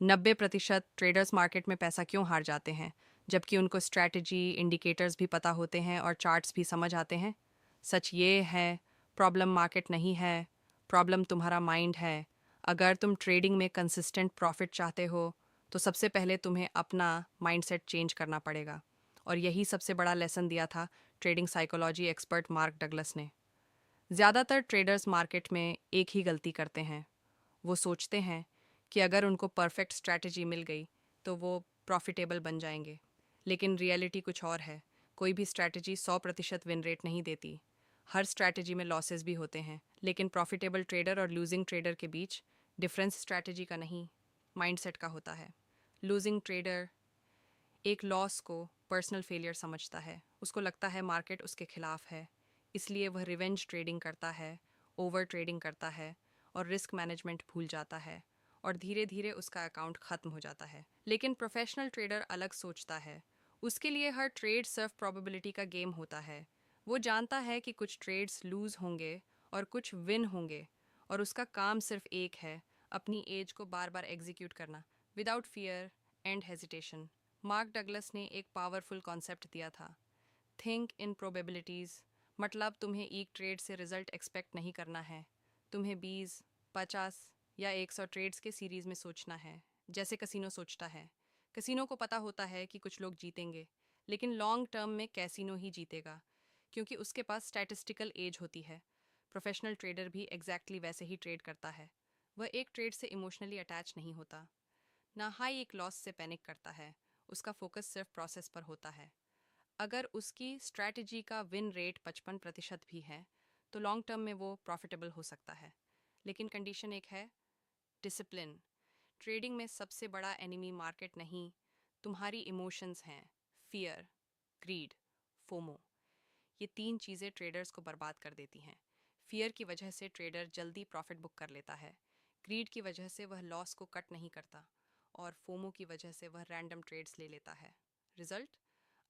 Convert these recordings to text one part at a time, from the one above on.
90% traders market में पैसा क्यों हार जाते हैं, जबकि उनको स्ट्रैटेजी, इंडिकेटर्स भी पता होते हैं और चार्ट्स भी समझ आते हैं? सच ये है, प्रॉब्लम मार्केट नहीं है, प्रॉब्लम तुम्हारा माइंड है। अगर तुम ट्रेडिंग में कंसिस्टेंट प्रॉफिट चाहते हो, तो सबसे पहले तुम्हें अपना माइंडसेट चेंज करना पड़ेगा। और यही सबसे बड़ा लेसन दिया था trading psychology expert mark Douglas ने। ज़्यादातर ट्रेडर्स मार्केट में एक ही गलती करते हैं। वो सोचते हैं कि अगर उनको परफेक्ट स्ट्रैटेजी मिल गई तो वो प्रॉफिटेबल बन जाएंगे। लेकिन रियलिटी कुछ और है। कोई भी स्ट्रैटेजी 100% विन रेट नहीं देती। हर स्ट्रैटेजी में लॉसेस भी होते हैं, लेकिन प्रॉफिटेबल ट्रेडर और लूजिंग ट्रेडर के बीच डिफरेंस स्ट्रैटेजी का नहीं, माइंडसेट का होता है। लूजिंग ट्रेडर एक लॉस को पर्सनल फेलियर समझता है। उसको लगता है मार्केट उसके खिलाफ है, इसलिए वह रिवेंज ट्रेडिंग करता है, ओवर ट्रेडिंग करता है और रिस्क मैनेजमेंट भूल जाता है, और धीरे धीरे उसका अकाउंट खत्म हो जाता है। लेकिन प्रोफेशनल ट्रेडर अलग सोचता है। उसके लिए हर ट्रेड सिर्फ प्रोबेबिलिटी का गेम होता है। वो जानता है कि कुछ ट्रेड्स लूज होंगे और कुछ विन होंगे, और उसका काम सिर्फ एक है, अपनी एज को बार बार एग्जीक्यूट करना, without fear and hesitation. Mark Douglas ने एक पावरफुल कॉन्सेप्ट दिया था, थिंक इन प्रोबेबिलिटीज़। मतलब तुम्हें एक ट्रेड से रिजल्ट एक्सपेक्ट नहीं करना है, तुम्हें 20, 50 या 100 ट्रेड्स के सीरीज में सोचना है, जैसे कसिनो सोचता है। कसिनो को पता होता है कि कुछ लोग जीतेंगे, लेकिन लॉन्ग टर्म में कैसीनो ही जीतेगा, क्योंकि उसके पास स्टैटिस्टिकल एज होती है। प्रोफेशनल ट्रेडर भी एग्जैक्टली वैसे ही ट्रेड करता है। वह एक ट्रेड से इमोशनली अटैच नहीं होता, ना हाई एक लॉस से पैनिक करता है। उसका फोकस सिर्फ प्रोसेस पर होता है। अगर उसकी स्ट्रैटेजी का विन रेट 55% भी है, तो लॉन्ग टर्म में वो प्रॉफिटेबल हो सकता है। लेकिन कंडीशन एक है, डिसिप्लिन। ट्रेडिंग में सबसे बड़ा एनिमी मार्केट नहीं, तुम्हारी इमोशंस हैं। Fear, greed, FOMO. ये तीन चीज़ें ट्रेडर्स को बर्बाद कर देती हैं। फियर की वजह से ट्रेडर जल्दी प्रॉफिट बुक कर लेता है। ग्रीड की वजह से वह लॉस को कट नहीं करता। और फोमो की वजह से वह रैंडम ट्रेड्स ले लेता है। रिजल्ट,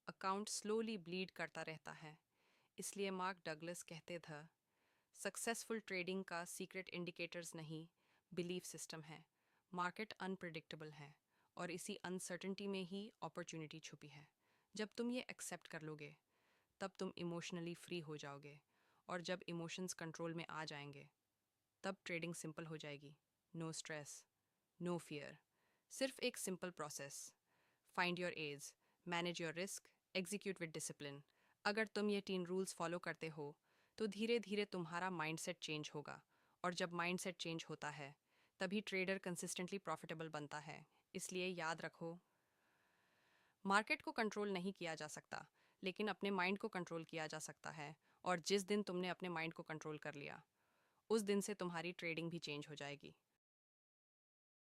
अकाउंट स्लोली ब्लीड करता रहता है। इसलिए मार्क डगलस कहते थे, सक्सेसफुल ट्रेडिंग का सीक्रेट इंडिकेटर्स नहीं, बिलीफ सिस्टम है। मार्केट अनप्रिडिक्टेबल है, और इसी अनसर्टेनिटी में ही अपॉर्चुनिटी छुपी है। जब तुम ये एक्सेप्ट कर लोगे, तब तुम इमोशनली फ्री हो जाओगे, और जब इमोशंस कंट्रोल में आ जाएंगे, तब ट्रेडिंग सिंपल हो जाएगी। नो स्ट्रेस, नो फियर, सिर्फ एक simple process. Find your age, manage your risk, execute with discipline. अगर तुम ये 3 रूल्स फॉलो करते हो, तो धीरे धीरे तुम्हारा माइंडसेट चेंज होगा, और जब माइंडसेट चेंज होता है, तभी ट्रेडर कंसिस्टेंटली प्रॉफिटेबल बनता है। इसलिए याद रखो, मार्केट को कंट्रोल नहीं किया जा सकता, लेकिन अपने माइंड को कंट्रोल किया जा सकता है। और जिस दिन तुमने अपने माइंड को कंट्रोल कर लिया, उस दिन से तुम्हारी ट्रेडिंग भी चेंज हो जाएगी।